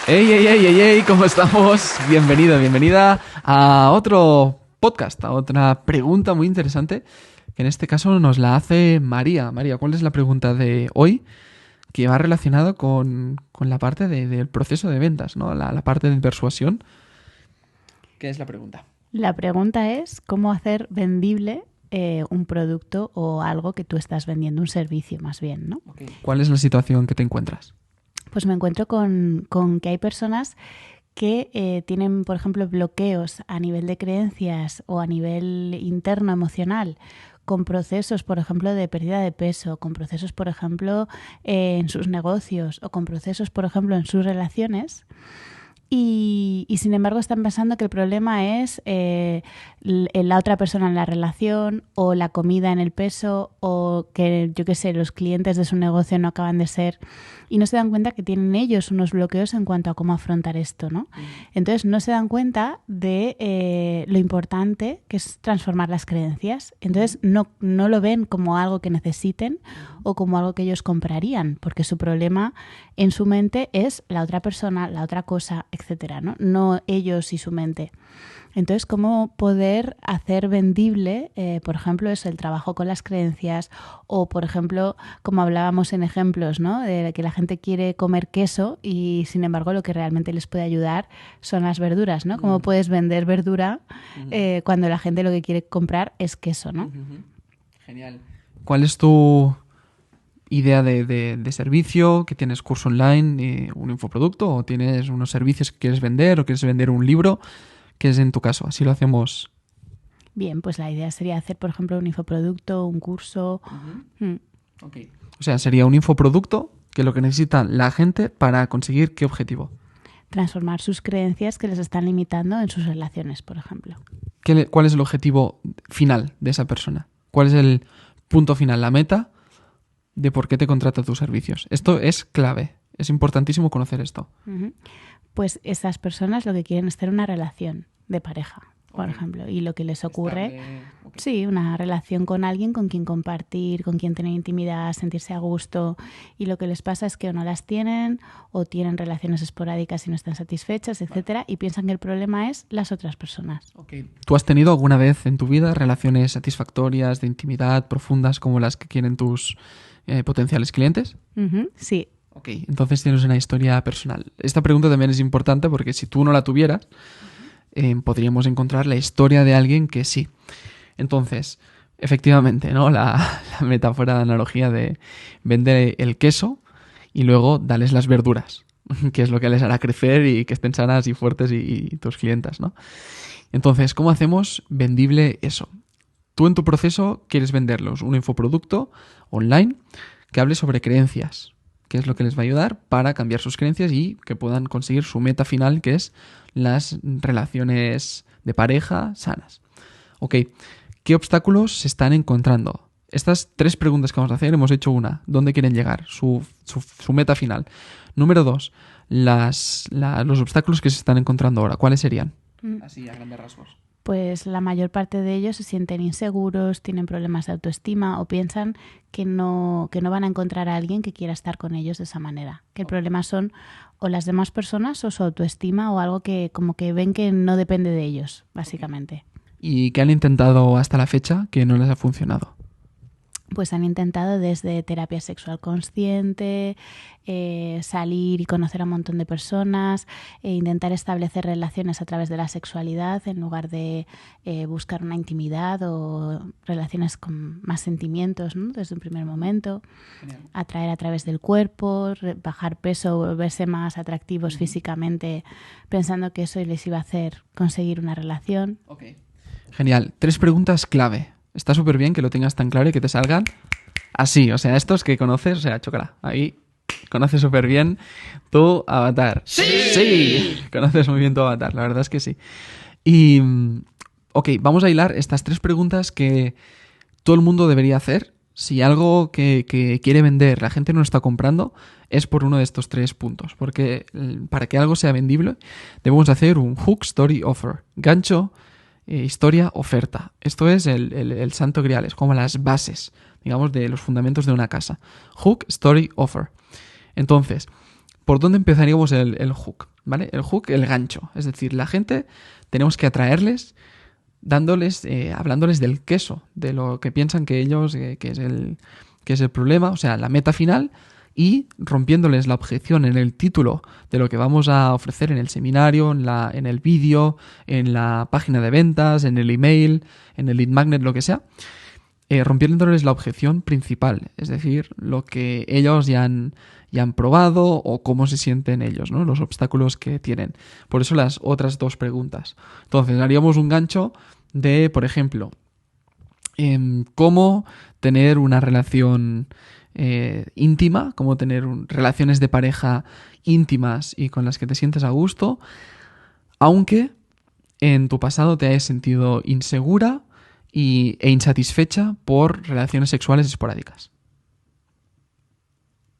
¡Ey, ey, ey, ey, ey! ¿Cómo estamos? Bienvenido, bienvenida a otro podcast, a otra pregunta muy interesante, que en este caso nos la hace María. María, ¿cuál es la pregunta de hoy? Que va relacionado con la parte del proceso de ventas, ¿no? La parte de persuasión. ¿Qué es la pregunta? La pregunta es cómo hacer vendible un producto o algo que tú estás vendiendo, un servicio más bien, ¿no? Okay. ¿Cuál es la situación que te encuentras? Pues me encuentro con que hay personas que tienen, por ejemplo, bloqueos a nivel de creencias o a nivel interno emocional, con procesos, por ejemplo, de pérdida de peso, con procesos, por ejemplo, en sus negocios o con procesos, por ejemplo, en sus relaciones. Y sin embargo están pensando que el problema es la otra persona en la relación o la comida en el peso o que, yo qué sé, los clientes de su negocio no acaban de ser y no se dan cuenta que tienen ellos unos bloqueos en cuanto a cómo afrontar esto, ¿no? Entonces no se dan cuenta de lo importante que es transformar las creencias. Entonces no lo ven como algo que necesiten o como algo que ellos comprarían, porque su problema en su mente es la otra persona, la otra cosa, etcétera, ¿no? No ellos y su mente. Entonces, ¿cómo poder hacer vendible, por ejemplo, eso, el trabajo con las creencias o, por ejemplo, como hablábamos en ejemplos, ¿no? De que la gente quiere comer queso y, sin embargo, lo que realmente les puede ayudar son las verduras, ¿no? ¿Cómo puedes vender verdura cuando la gente lo que quiere comprar es queso, ¿no? Genial. ¿Cuál es tu idea de servicio? ¿Que tienes curso online, un infoproducto, o tienes unos servicios que quieres vender, o quieres vender un libro? ¿Qué es en tu caso? Así lo hacemos. Bien, pues la idea sería hacer, por ejemplo, un infoproducto, un curso. Okay. O sea, sería un infoproducto que lo que necesita la gente para conseguir ¿qué objetivo? Transformar sus creencias que les están limitando en sus relaciones, por ejemplo. ¿Cuál es el objetivo final de esa persona? ¿Cuál es el punto final, la meta de por qué te contrata tus servicios? Esto es clave. Es importantísimo conocer esto. Pues esas personas lo que quieren es tener una relación de pareja, por ejemplo, y lo que les ocurre, sí, una relación con alguien con quien compartir, con quien tener intimidad, sentirse a gusto, y lo que les pasa es que o no las tienen o tienen relaciones esporádicas y no están satisfechas, etcétera, y piensan que el problema es las otras personas. Okay. ¿Tú has tenido alguna vez en tu vida relaciones satisfactorias, de intimidad, profundas, como las que quieren tus potenciales clientes? Sí. Ok, entonces tienes una historia personal. Esta pregunta también es importante porque si tú no la tuvieras, podríamos encontrar la historia de alguien que sí. Entonces, efectivamente, ¿no? La metáfora, la analogía de vender el queso y luego darles las verduras, que es lo que les hará crecer y que estén sanas y fuertes y tus clientas, ¿no? Entonces, ¿cómo hacemos vendible eso? Tú en tu proceso quieres venderlos un infoproducto online que hable sobre creencias, que es lo que les va a ayudar para cambiar sus creencias y que puedan conseguir su meta final, que es las relaciones de pareja sanas. Ok, ¿qué obstáculos se están encontrando? Estas 3 preguntas que vamos a hacer, hemos hecho una. ¿Dónde quieren llegar? Su meta final. Número 2, los obstáculos que se están encontrando ahora. ¿Cuáles serían? Así, a grandes rasgos. Pues la mayor parte de ellos se sienten inseguros, tienen problemas de autoestima o piensan que no van a encontrar a alguien que quiera estar con ellos de esa manera. Que el problema son o las demás personas o su autoestima o algo que como que ven que no depende de ellos, básicamente. ¿Y qué han intentado hasta la fecha que no les ha funcionado? Pues han intentado desde terapia sexual consciente, salir y conocer a un montón de personas, intentar establecer relaciones a través de la sexualidad en lugar de buscar una intimidad o relaciones con más sentimientos, ¿no? Desde un primer momento. Genial. Atraer a través del cuerpo, bajar peso, volverse más atractivos físicamente, pensando que eso les iba a hacer conseguir una relación. Okay. Genial. 3 preguntas clave. Está súper bien que lo tengas tan claro y que te salgan así. O sea, estos que conoces, o sea, chócala. Ahí conoces súper bien tu avatar. ¡Sí! ¡Sí! Conoces muy bien tu avatar, la verdad es que sí. Y, ok, vamos a hilar estas 3 preguntas que todo el mundo debería hacer. Si algo que quiere vender la gente no está comprando, es por uno de estos 3 puntos. Porque para que algo sea vendible, debemos hacer un hook, story, offer. Gancho, historia, oferta. Esto es el santo grial, es como las bases, digamos, de los fundamentos de una casa. Hook, story, offer. Entonces, ¿por dónde empezaríamos el hook? ¿Vale? El hook, el gancho. Es decir, la gente tenemos que atraerles hablándoles del queso, de lo que piensan que ellos, que es el problema, o sea, la meta final, y rompiéndoles la objeción en el título de lo que vamos a ofrecer en el seminario, en el vídeo, en la página de ventas, en el email, en el lead magnet, lo que sea, rompiéndoles la objeción principal, es decir, lo que ellos ya han probado o cómo se sienten ellos, ¿no? Los obstáculos que tienen. Por eso las otras dos preguntas. Entonces, haríamos un gancho de, por ejemplo, cómo tener una relación íntima, cómo tener relaciones de pareja íntimas y con las que te sientes a gusto, aunque en tu pasado te hayas sentido insegura e insatisfecha por relaciones sexuales esporádicas.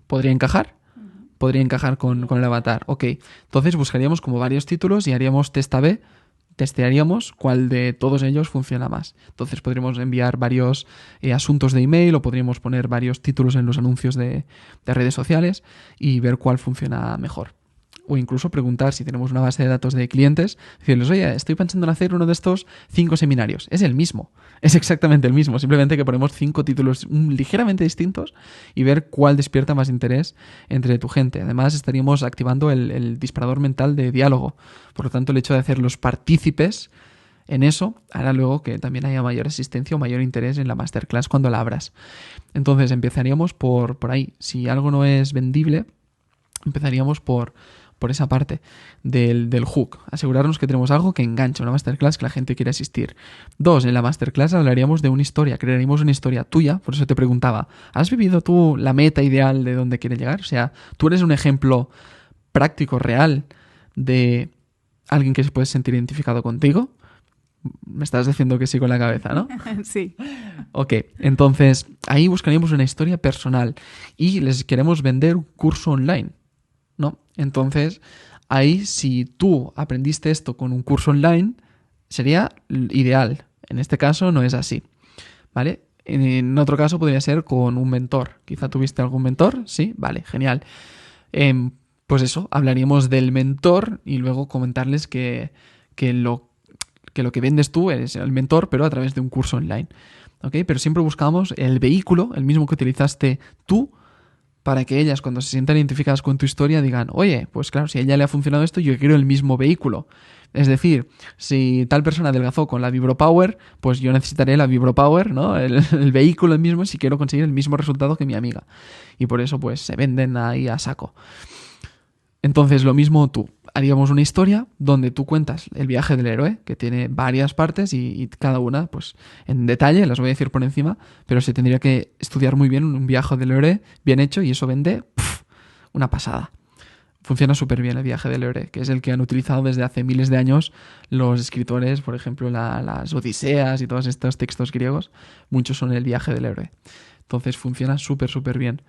¿Podría encajar? Podría encajar con el avatar. Ok, entonces buscaríamos como varios títulos y haríamos test A/B. Testearíamos cuál de todos ellos funciona más. Entonces podríamos enviar varios asuntos de email o podríamos poner varios títulos en los anuncios de redes sociales y ver cuál funciona mejor. O incluso preguntar si tenemos una base de datos de clientes, decirles, oye, estoy pensando en hacer uno de estos 5 seminarios. Es el mismo, es exactamente el mismo, simplemente que ponemos 5 títulos ligeramente distintos y ver cuál despierta más interés entre tu gente. Además, estaríamos activando el disparador mental de diálogo. Por lo tanto, el hecho de hacerlos partícipes en eso hará luego que también haya mayor asistencia o mayor interés en la masterclass cuando la abras. Entonces, empezaríamos por ahí. Si algo no es vendible, empezaríamos por esa parte del hook. Asegurarnos que tenemos algo que engancha, una masterclass que la gente quiere asistir. 2, en la masterclass hablaríamos de una historia, crearíamos una historia tuya, por eso te preguntaba, ¿has vivido tú la meta ideal de dónde quieres llegar? O sea, tú eres un ejemplo práctico, real, de alguien que se puede sentir identificado contigo. Me estás diciendo que sí con la cabeza, ¿no? Sí. Ok, entonces ahí buscaríamos una historia personal y les queremos vender un curso online, ¿no? Entonces, ahí si tú aprendiste esto con un curso online, sería ideal. En este caso no es así, ¿vale? En otro caso podría ser con un mentor. Quizá tuviste algún mentor, ¿sí? Vale, genial. Pues eso, hablaríamos del mentor y luego comentarles que lo que vendes tú es el mentor, pero a través de un curso online, ¿ok? Pero siempre buscamos el vehículo, el mismo que utilizaste tú, para que ellas, cuando se sientan identificadas con tu historia, digan, oye, pues claro, si a ella le ha funcionado esto, yo quiero el mismo vehículo. Es decir, si tal persona adelgazó con la VibroPower, pues yo necesitaré la VibroPower, ¿no? El vehículo el mismo si quiero conseguir el mismo resultado que mi amiga. Y por eso, pues, se venden ahí a saco. Entonces, lo mismo tú. Haríamos una historia donde tú cuentas el viaje del héroe, que tiene varias partes y cada una, pues, en detalle, las voy a decir por encima, pero se tendría que estudiar muy bien un viaje del héroe bien hecho y eso vende una pasada. Funciona súper bien el viaje del héroe, que es el que han utilizado desde hace miles de años los escritores, por ejemplo, las Odiseas y todos estos textos griegos, muchos son el viaje del héroe. Entonces funciona súper, súper bien.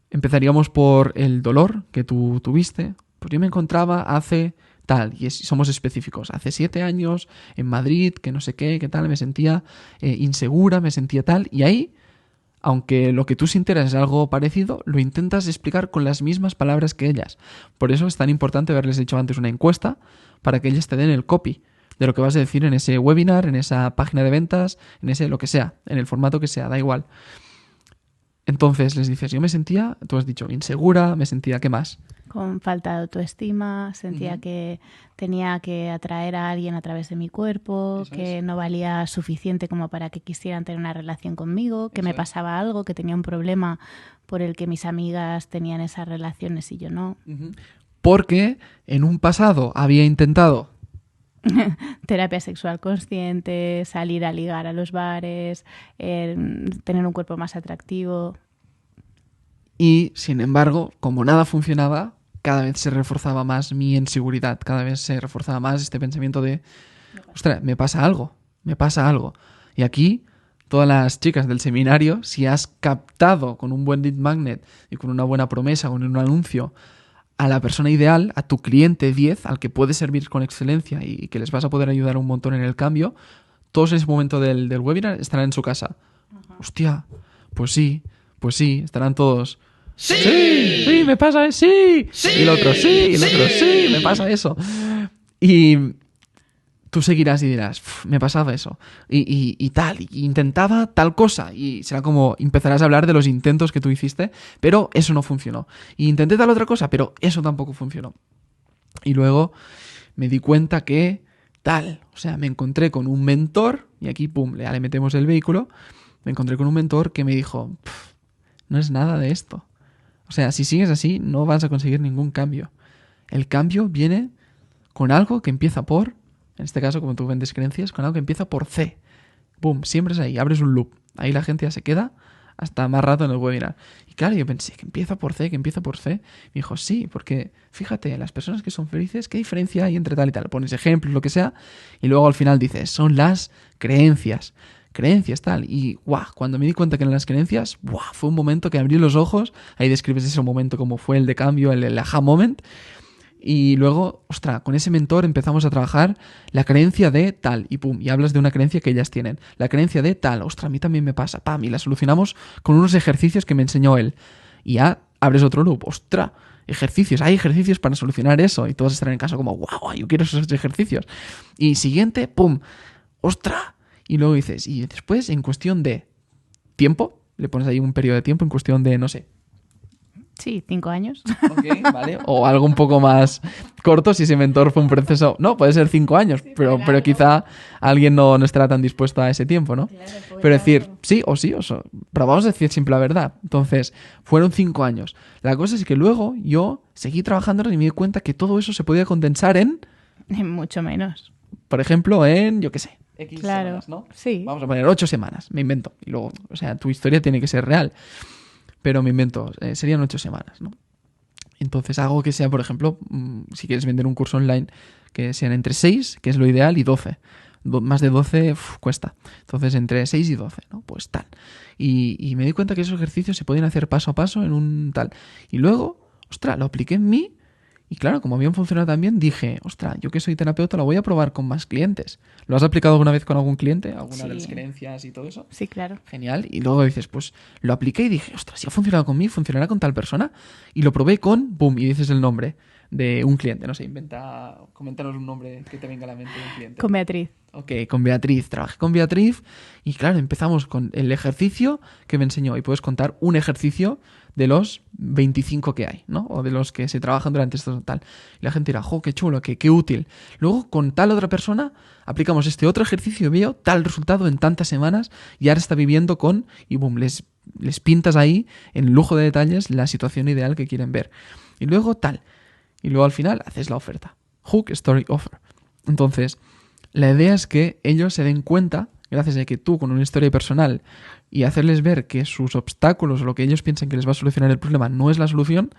Empezaríamos por el dolor que tú tuviste. Pues yo me encontraba hace tal, y somos específicos, hace 7 años en Madrid, que no sé qué tal, me sentía insegura, me sentía tal, y ahí, aunque lo que tú sintieras es algo parecido, lo intentas explicar con las mismas palabras que ellas. Por eso es tan importante haberles hecho antes una encuesta para que ellas te den el copy de lo que vas a decir en ese webinar, en esa página de ventas, en ese lo que sea, en el formato que sea, da igual. Entonces les dices, yo me sentía, tú has dicho, insegura, me sentía, ¿qué más? Con falta de autoestima, sentía que tenía que atraer a alguien a través de mi cuerpo, eso que no valía suficiente como para que quisieran tener una relación conmigo, que me pasaba algo, que tenía un problema por el que mis amigas tenían esas relaciones y yo no. Porque en un pasado había intentado terapia sexual consciente, salir a ligar a los bares, tener un cuerpo más atractivo. Y, sin embargo, como nada funcionaba, cada vez se reforzaba más mi inseguridad, cada vez se reforzaba más este pensamiento de, ostras, me pasa algo. Y aquí, todas las chicas del seminario, si has captado con un buen lead magnet y con una buena promesa, con un anuncio, a la persona ideal, a tu cliente 10, al que puedes servir con excelencia y que les vas a poder ayudar un montón en el cambio, todos en ese momento del webinar estarán en su casa. Hostia, pues sí, estarán todos sí, me pasa eso, sí. Y el otro, sí, y el otro, sí, me pasa eso. Y tú seguirás y dirás, me pasaba eso, y tal, y intentaba tal cosa, y será como empezarás a hablar de los intentos que tú hiciste, pero eso no funcionó. Y intenté tal otra cosa, pero eso tampoco funcionó. Y luego me di cuenta que tal, o sea, me encontré con un mentor, y aquí, pum, le metemos el vehículo, me encontré con un mentor que me dijo, no es nada de esto. O sea, si sigues así, no vas a conseguir ningún cambio. El cambio viene con algo que empieza por, en este caso, como tú vendes creencias, con algo que empieza por C. Boom, siempre es ahí, abres un loop. Ahí la gente ya se queda hasta más rato en el webinar. Y claro, yo pensé, que empieza por C, que empieza por C. Me dijo, sí, porque fíjate, las personas que son felices, ¿qué diferencia hay entre tal y tal? Pones ejemplos, lo que sea, y luego al final dices, son las creencias. Creencias, tal. Y guau, cuando me di cuenta que eran las creencias, guau, fue un momento que abrí los ojos. Ahí describes ese momento como fue el de cambio, el aha moment. Y luego, ostras, con ese mentor empezamos a trabajar la creencia de tal, y pum, y hablas de una creencia que ellas tienen. La creencia de tal, ostras, a mí también me pasa, pam, y la solucionamos con unos ejercicios que me enseñó él. Y ya abres otro loop, ostras, ejercicios, hay ejercicios para solucionar eso, y todos estarán en casa como, wow, yo quiero esos ejercicios. Y siguiente, pum, ostras, y luego dices, y después en cuestión de tiempo, le pones ahí un periodo de tiempo en cuestión de, no sé, Sí, 5 años. Okay, vale. O algo un poco más corto si ese mentor fue un proceso... No, puede ser 5 años, pero quizá alguien no estará tan dispuesto a ese tiempo, ¿no? Claro, pero decir sí, pero vamos a decir siempre la verdad. Entonces, fueron 5 años. La cosa es que luego yo seguí trabajando y me di cuenta que todo eso se podía condensar en... En mucho menos. Por ejemplo, en, yo qué sé, X claro, semanas, ¿no? Sí. Vamos a poner 8 semanas, me invento. Y luego, o sea, tu historia tiene que ser real. Pero me invento, serían 8 semanas, ¿no? Entonces hago que sea, por ejemplo, si quieres vender un curso online, que sean entre 6, que es lo ideal, y 12. Más de 12 cuesta. Entonces entre 6 y 12, ¿no? Pues tal. Y me di cuenta que esos ejercicios se podían hacer paso a paso en un tal. Y luego, ostras, lo apliqué en mí. Y claro, como habían funcionado tan bien, dije, ostras, yo que soy terapeuta lo voy a probar con más clientes. ¿Lo has aplicado alguna vez con algún cliente? ¿Alguna de las creencias y todo eso? Sí, claro. Genial. Y luego dices, pues lo apliqué y dije, ostras, si ha funcionado conmigo, funcionará con tal persona. Y lo probé con, boom, y dices el nombre de un cliente. No sé, coméntanos un nombre que te venga a la mente de un cliente. Con Beatriz. Ok, con Beatriz. Trabajé con Beatriz y claro, empezamos con el ejercicio que me enseñó. Y puedes contar un ejercicio de los 25 que hay, ¿no? O de los que se trabajan durante esto tal. Y la gente dirá, ¡jo, qué chulo, qué útil! Luego, con tal otra persona, aplicamos este otro ejercicio y veo tal resultado en tantas semanas y ahora está viviendo con... Y boom, les pintas ahí, en lujo de detalles, la situación ideal que quieren ver. Y luego tal. Y luego al final haces la oferta. Hook, Story, Offer. Entonces, la idea es que ellos se den cuenta, gracias a que tú con una historia personal y hacerles ver que sus obstáculos o lo que ellos piensan que les va a solucionar el problema no es la solución,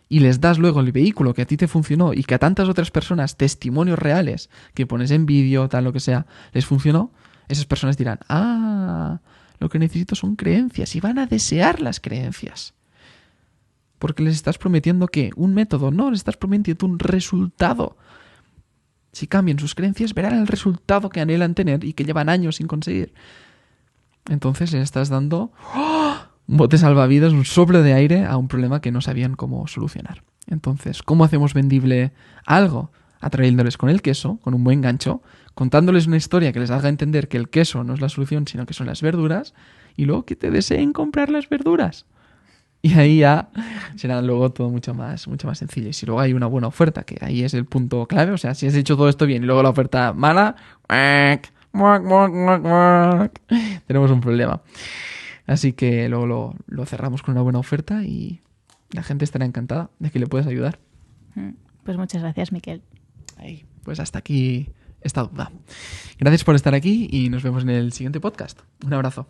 y les das luego el vehículo que a ti te funcionó y que a tantas otras personas, testimonios reales que pones en vídeo, tal, lo que sea, les funcionó, esas personas dirán, lo que necesito son creencias, y van a desear las creencias. Porque les estás prometiendo que un método, no, les estás prometiendo un resultado. Si cambian sus creencias, verán el resultado que anhelan tener y que llevan años sin conseguir. Entonces le estás dando un bote salvavidas, un soplo de aire a un problema que no sabían cómo solucionar. Entonces, ¿cómo hacemos vendible algo? Atrayéndoles con el queso, con un buen gancho, contándoles una historia que les haga entender que el queso no es la solución, sino que son las verduras, y luego que te deseen comprar las verduras. Y ahí ya será luego todo mucho más sencillo. Y si luego hay una buena oferta, que ahí es el punto clave, o sea, si has hecho todo esto bien y luego la oferta mala, tenemos un problema. Así que luego lo cerramos con una buena oferta y la gente estará encantada de que le puedas ayudar. Pues muchas gracias, Miquel. Pues hasta aquí esta duda. Gracias por estar aquí y nos vemos en el siguiente podcast. Un abrazo.